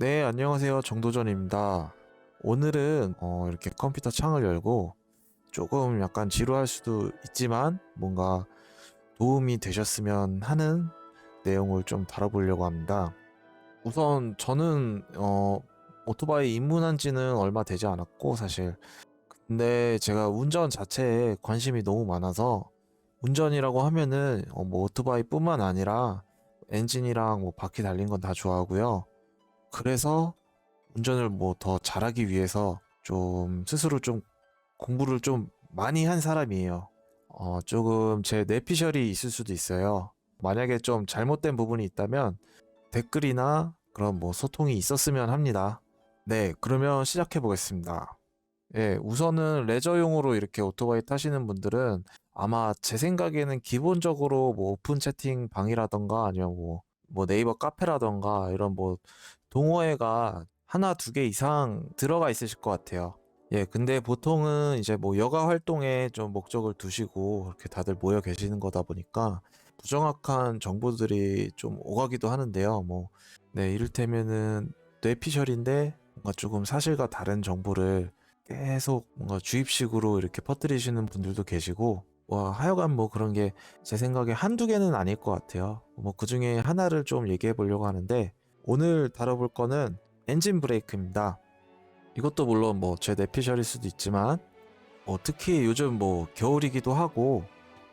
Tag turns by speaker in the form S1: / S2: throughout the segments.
S1: 네, 안녕하세요. 정도전입니다. 오늘은 이렇게 컴퓨터 창을 열고 조금 약간 지루할 수도 있지만 뭔가 도움이 되셨으면 하는 내용을 좀 다뤄보려고 합니다. 우선 저는 오토바이 입문한 지는 얼마 되지 않았고 사실 근데 제가 운전 자체에 관심이 너무 많아서 운전이라고 하면은 뭐 오토바이뿐만 아니라 엔진이랑 뭐 바퀴 달린 건 다 좋아하고요. 그래서 운전을 뭐 더 잘하기 위해서 좀 스스로 좀 공부를 좀 많이 한 사람이에요. 조금 제 뇌피셜이 있을 수도 있어요. 만약에 좀 잘못된 부분이 있다면 댓글이나 그런 뭐 소통이 있었으면 합니다. 네, 그러면 시작해 보겠습니다. 예, 우선은 레저용으로 이렇게 오토바이 타시는 분들은 아마 제 생각에는 기본적으로 뭐 오픈 채팅 방이라던가 아니면 뭐 네이버 카페라던가 이런 뭐 동호회가 하나 두 개 이상 들어가 있으실 것 같아요. 예, 근데 보통은 이제 뭐 여가 활동에 좀 목적을 두시고 그렇게 다들 모여 계시는 거다 보니까 부정확한 정보들이 좀 오가기도 하는데요. 뭐, 네, 이를테면은 뇌피셜인데 뭔가 조금 사실과 다른 정보를 계속 뭔가 주입식으로 이렇게 퍼뜨리시는 분들도 계시고, 하여간 뭐 그런 게 제 생각에 한두 개는 아닐 것 같아요. 뭐 그 중에 하나를 좀 얘기해 보려고 하는데, 오늘 다뤄볼 거는 엔진 브레이크입니다. 이것도 물론 뭐 제 뇌피셜일 수도 있지만, 특히 요즘 뭐 겨울이기도 하고,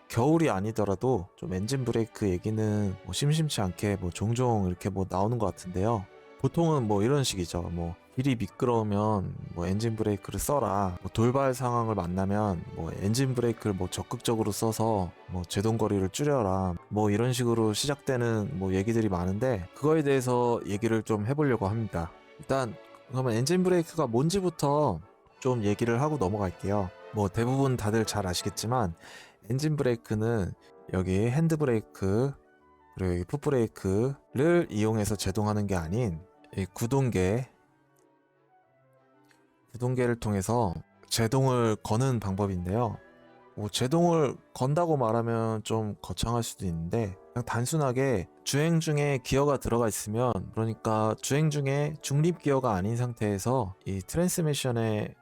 S1: 겨울이 아니더라도 좀 엔진 브레이크 얘기는 뭐 심심치 않게 뭐 종종 이렇게 뭐 나오는 것 같은데요. 보통은 뭐 이런 식이죠. 뭐 길이 미끄러우면 뭐 엔진 브레이크를 써라. 뭐 돌발 상황을 만나면 뭐 엔진 브레이크를 뭐 적극적으로 써서 뭐 제동 거리를 줄여라. 뭐 이런 식으로 시작되는 뭐 얘기들이 많은데 그거에 대해서 얘기를 좀 해보려고 합니다. 일단 그러면 엔진 브레이크가 뭔지부터 좀 얘기를 하고 넘어갈게요. 뭐 대부분 다들 잘 아시겠지만 엔진 브레이크는 여기 핸드 브레이크 그리고 여기 풋 브레이크를 이용해서 제동하는 게 아닌 이 구동계를 통해서 제동을 거는 방법인데요. 뭐 제동을 건다고 말하면 좀 거창할 수도 있는데 그냥 단순하게 주행 중에 기어가 들어가 있으면 그러니까 주행 중에 중립 기어가 아닌 상태에서 이 트랜스미션의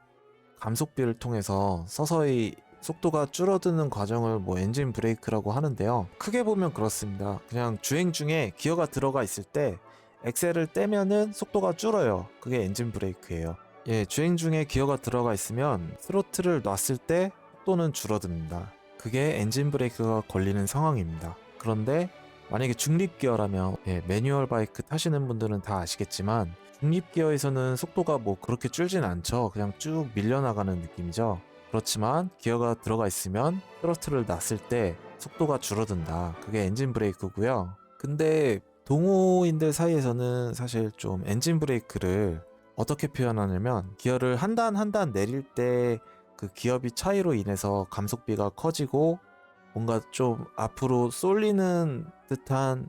S1: 감속비를 통해서 서서히 속도가 줄어드는 과정을 뭐 엔진 브레이크라고 하는데요. 크게 보면 그렇습니다. 그냥 주행 중에 기어가 들어가 있을 때 엑셀을 떼면은 속도가 줄어요. 그게 엔진 브레이크예요. 예, 주행 중에 기어가 들어가 있으면 스로틀을 놨을 때 속도는 줄어듭니다. 그게 엔진 브레이크가 걸리는 상황입니다. 그런데 만약에 중립 기어라면 매뉴얼 바이크 타시는 분들은 다 아시겠지만 중립 기어에서는 속도가 뭐 그렇게 줄진 않죠. 그냥 쭉 밀려나가는 느낌이죠. 그렇지만 기어가 들어가 있으면 트로틀을 놨을 때 속도가 줄어든다. 그게 엔진 브레이크고요. 근데 동호인들 사이에서는 사실 좀 엔진 브레이크를 어떻게 표현하냐면 기어를 한 단 한 단 내릴 때 그 기어비 차이로 인해서 감속비가 커지고 뭔가 좀 앞으로 쏠리는 듯한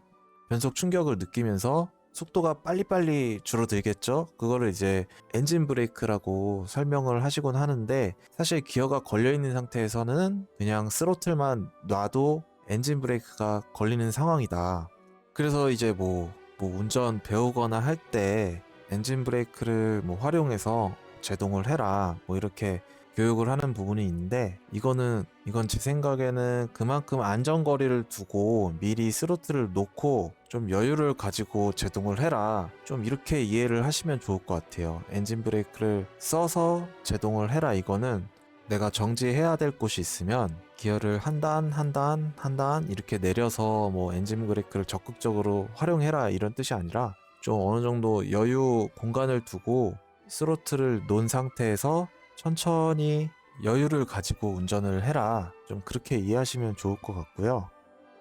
S1: 변속 충격을 느끼면서 속도가 빨리빨리 줄어들겠죠? 그거를 이제 엔진 브레이크라고 설명을 하시곤 하는데 사실 기어가 걸려있는 상태에서는 그냥 스로틀만 놔도 엔진 브레이크가 걸리는 상황이다. 그래서 이제 뭐 운전 배우거나 할 때 엔진 브레이크를 뭐 활용해서 제동을 해라. 뭐 이렇게 교육을 하는 부분이 있는데 이건 제 생각에는 그만큼 안전거리를 두고 미리 스로틀을 놓고 좀 여유를 가지고 제동을 해라. 좀 이렇게 이해를 하시면 좋을 것 같아요. 엔진 브레이크를 써서 제동을 해라. 이거는 내가 정지해야 될 곳이 있으면 기어를 한 단 한 단 한 단 이렇게 내려서 뭐 엔진 브레이크를 적극적으로 활용해라 이런 뜻이 아니라 좀 어느 정도 여유 공간을 두고 스로틀을 놓은 상태에서 천천히 여유를 가지고 운전을 해라. 좀 그렇게 이해하시면 좋을 것 같고요.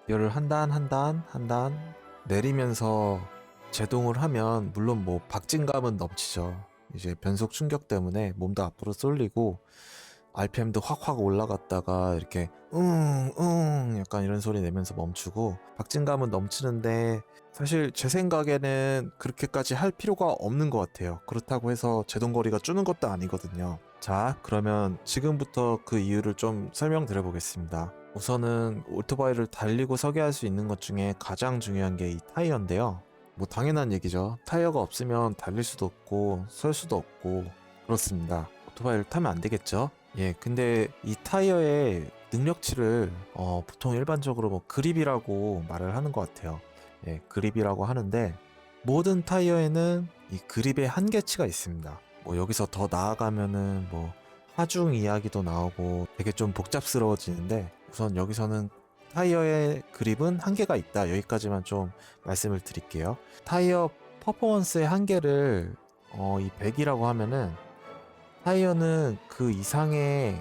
S1: 기어를 한 단 한 단 한 단 내리면서 제동을 하면 물론 뭐 박진감은 넘치죠. 이제 변속 충격 때문에 몸도 앞으로 쏠리고 RPM도 확확 올라갔다가 이렇게 약간 이런 소리 내면서 멈추고 박진감은 넘치는데 사실 제 생각에는 그렇게까지 할 필요가 없는 것 같아요. 그렇다고 해서 제동거리가 주는 것도 아니거든요. 자, 그러면 지금부터 그 이유를 좀 설명드려 보겠습니다. 우선은 오토바이를 달리고 서게 할 수 있는 것 중에 가장 중요한 게 이 타이어인데요. 뭐 당연한 얘기죠. 타이어가 없으면 달릴 수도 없고 설 수도 없고 그렇습니다. 오토바이를 타면 안 되겠죠? 예, 근데 이 타이어의 능력치를 보통 일반적으로 뭐 그립이라고 말을 하는 것 같아요. 예, 그립이라고 하는데 모든 타이어에는 이 그립의 한계치가 있습니다. 뭐 여기서 더 나아가면은 뭐 하중 이야기도 나오고 되게 좀 복잡스러워지는데 우선 여기서는 타이어의 그립은 한계가 있다. 여기까지만 좀 말씀을 드릴게요. 타이어 퍼포먼스의 한계를 이 100이라고 하면은 타이어는 그 이상의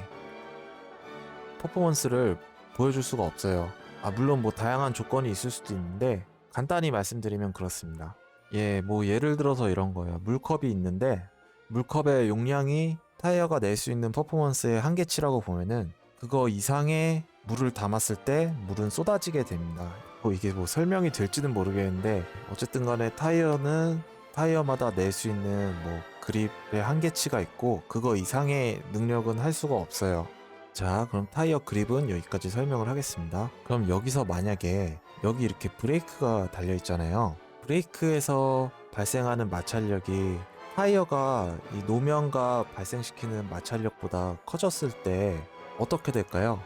S1: 퍼포먼스를 보여줄 수가 없어요. 물론 뭐 다양한 조건이 있을 수도 있는데 간단히 말씀드리면 그렇습니다. 예, 뭐 예를 들어서 이런 거예요. 물컵이 있는데 물컵의 용량이 타이어가 낼 수 있는 퍼포먼스의 한계치라고 보면은 그거 이상의 물을 담았을 때 물은 쏟아지게 됩니다. 이게 뭐 설명이 될지는 모르겠는데 어쨌든 간에 타이어는 타이어마다 낼 수 있는 뭐 그립의 한계치가 있고 그거 이상의 능력은 할 수가 없어요. 자, 그럼 타이어 그립은 여기까지 설명을 하겠습니다. 그럼 여기서 만약에 여기 이렇게 브레이크가 달려 있잖아요. 브레이크에서 발생하는 마찰력이 타이어가 이 노면과 발생시키는 마찰력보다 커졌을 때 어떻게 될까요?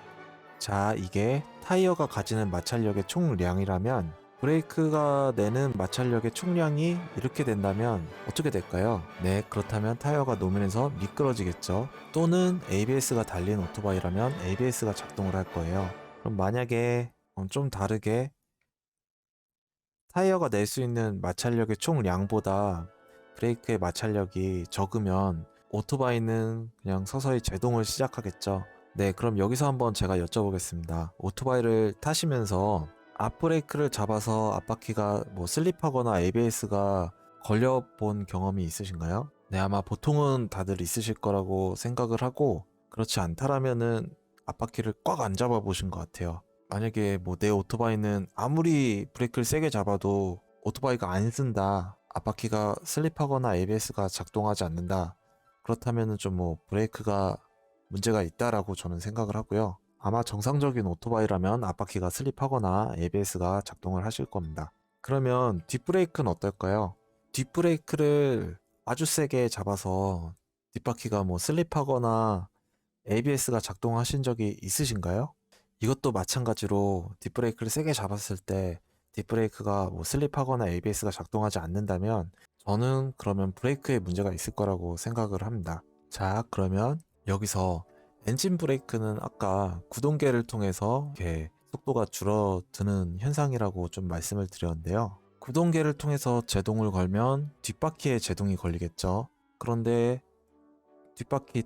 S1: 자, 이게 타이어가 가지는 마찰력의 총량이라면 브레이크가 내는 마찰력의 총량이 이렇게 된다면 어떻게 될까요? 네, 그렇다면 타이어가 노면에서 미끄러지겠죠. 또는 ABS가 달린 오토바이라면 ABS가 작동을 할 거예요. 그럼 만약에 좀 다르게 타이어가 낼 수 있는 마찰력의 총량보다 브레이크의 마찰력이 적으면 오토바이는 그냥 서서히 제동을 시작하겠죠. 네, 그럼 여기서 한번 제가 여쭤보겠습니다. 오토바이를 타시면서 앞브레이크를 잡아서 앞바퀴가 뭐 슬립하거나 ABS가 걸려본 경험이 있으신가요? 네, 아마 보통은 다들 있으실 거라고 생각을 하고 그렇지 않다라면은 앞바퀴를 꽉 안 잡아 보신 것 같아요. 만약에 뭐 내 오토바이는 아무리 브레이크를 세게 잡아도 오토바이가 안 쓴다. 앞바퀴가 슬립하거나 ABS가 작동하지 않는다. 그렇다면은 좀 뭐 브레이크가 문제가 있다라고 저는 생각을 하고요. 아마 정상적인 오토바이라면 앞바퀴가 슬립하거나 ABS가 작동을 하실 겁니다. 그러면 뒷브레이크는 어떨까요? 뒷브레이크를 아주 세게 잡아서 뒷바퀴가 뭐 슬립하거나 ABS가 작동하신 적이 있으신가요? 이것도 마찬가지로 뒷브레이크를 세게 잡았을 때 뒷브레이크가 뭐 슬립하거나 ABS가 작동하지 않는다면 저는 그러면 브레이크에 문제가 있을 거라고 생각을 합니다. 자, 그러면 여기서 엔진 브레이크는 아까 구동계를 통해서 이렇게 속도가 줄어드는 현상이라고 좀 말씀을 드렸는데요. 구동계를 통해서 제동을 걸면 뒷바퀴에 제동이 걸리겠죠. 그런데 뒷바퀴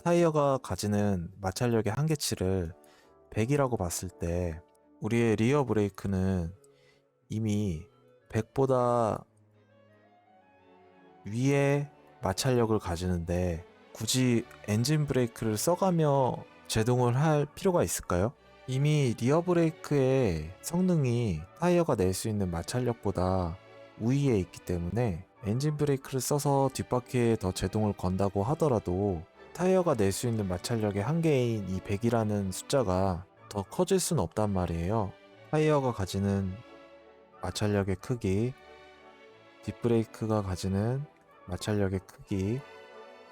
S1: 타이어가 가지는 마찰력의 한계치를 100이라고 봤을 때 우리의 리어 브레이크는 이미 100보다 위에 마찰력을 가지는데 굳이 엔진 브레이크를 써가며 제동을 할 필요가 있을까요? 이미 리어 브레이크의 성능이 타이어가 낼 수 있는 마찰력보다 우위에 있기 때문에 엔진 브레이크를 써서 뒷바퀴에 더 제동을 건다고 하더라도 타이어가 낼 수 있는 마찰력의 한계인 이 100이라는 숫자가 더 커질 수는 없단 말이에요. 타이어가 가지는 마찰력의 크기, 뒷브레이크가 가지는 마찰력의 크기.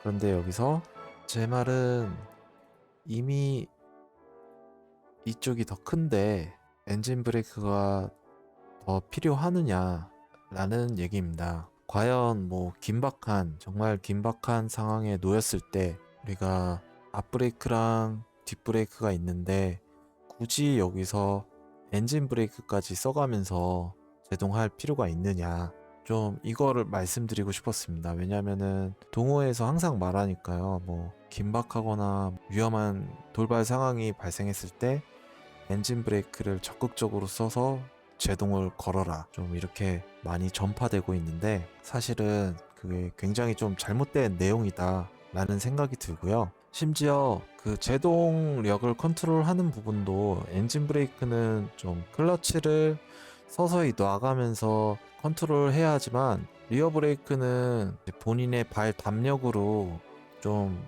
S1: 그런데 여기서 제 말은 이미 이쪽이 더 큰데 엔진 브레이크가 더 필요하느냐 라는 얘기입니다. 과연 뭐 정말 긴박한 상황에 놓였을 때 우리가 앞브레이크랑 뒷브레이크가 있는데 굳이 여기서 엔진 브레이크까지 써가면서 제동할 필요가 있느냐, 좀 이거를 말씀드리고 싶었습니다. 왜냐면은 동호회에서 항상 말하니까요. 뭐 긴박하거나 위험한 돌발 상황이 발생했을 때 엔진 브레이크를 적극적으로 써서 제동을 걸어라, 좀 이렇게 많이 전파되고 있는데 사실은 그게 굉장히 좀 잘못된 내용이다 라는 생각이 들고요. 심지어 그 제동력을 컨트롤하는 부분도 엔진 브레이크는 좀 클러치를 서서히 놔가면서 컨트롤해야 하지만 리어 브레이크는 본인의 발 담력으로 좀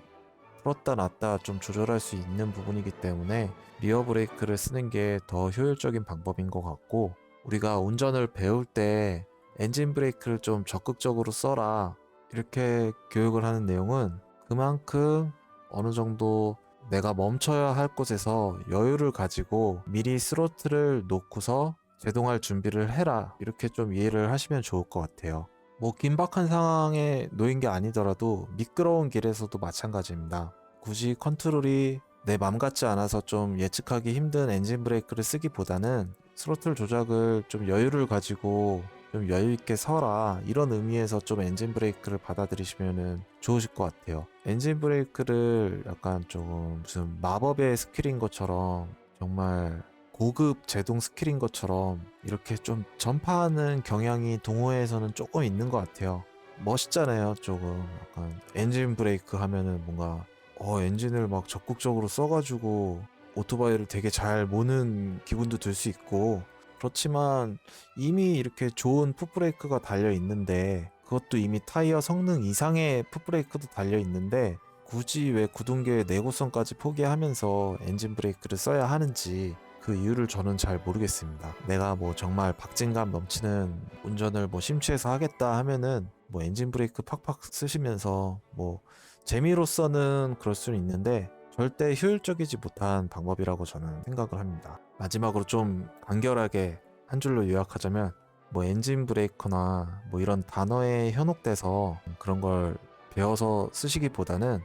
S1: 풀었다 놨다 좀 조절할 수 있는 부분이기 때문에 리어 브레이크를 쓰는 게 더 효율적인 방법인 것 같고, 우리가 운전을 배울 때 엔진 브레이크를 좀 적극적으로 써라 이렇게 교육을 하는 내용은 그만큼 어느 정도 내가 멈춰야 할 곳에서 여유를 가지고 미리 스로틀을 놓고서 제동할 준비를 해라 이렇게 좀 이해를 하시면 좋을 것 같아요. 뭐 긴박한 상황에 놓인 게 아니더라도 미끄러운 길에서도 마찬가지입니다. 굳이 컨트롤이 내 맘 같지 않아서 좀 예측하기 힘든 엔진 브레이크를 쓰기보다는 스로틀 조작을 좀 여유를 가지고 좀 여유 있게 서라 이런 의미에서 좀 엔진 브레이크를 받아들이시면 좋으실 것 같아요. 엔진 브레이크를 약간 조금 무슨 마법의 스킬인 것처럼 정말 고급 제동 스킬인 것처럼 이렇게 좀 전파하는 경향이 동호회에서는 조금 있는 것 같아요. 멋있잖아요, 조금. 약간 엔진 브레이크 하면은 뭔가 엔진을 막 적극적으로 써가지고 오토바이를 되게 잘 모는 기분도 들 수 있고 그렇지만 이미 이렇게 좋은 풋브레이크가 달려 있는데 그것도 이미 타이어 성능 이상의 풋브레이크도 달려 있는데 굳이 왜 구동계의 내구성까지 포기하면서 엔진 브레이크를 써야 하는지 그 이유를 저는 잘 모르겠습니다. 내가 뭐 정말 박진감 넘치는 운전을 뭐 심취해서 하겠다 하면은 뭐 엔진 브레이크 팍팍 쓰시면서 뭐 재미로서는 그럴 수는 있는데 절대 효율적이지 못한 방법이라고 저는 생각을 합니다. 마지막으로 좀 간결하게 한 줄로 요약하자면 뭐 엔진 브레이커나 뭐 이런 단어에 현혹돼서 그런 걸 배워서 쓰시기보다는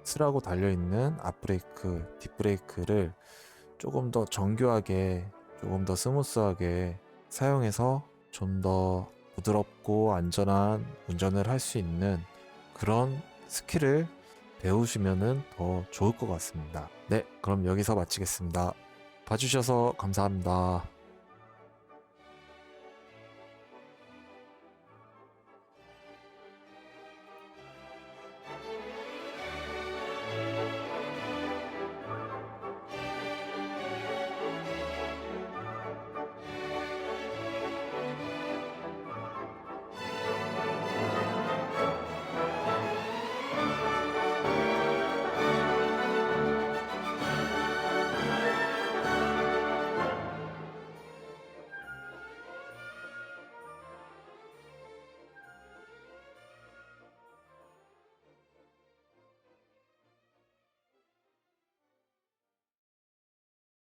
S1: 쓰라고 달려있는 앞브레이크, 뒷브레이크를 조금 더 정교하게, 조금 더 스무스하게 사용해서 좀 더 부드럽고 안전한 운전을 할 수 있는 그런 스킬을 배우시면 더 좋을 것 같습니다. 네, 그럼 여기서 마치겠습니다. 봐주셔서 감사합니다.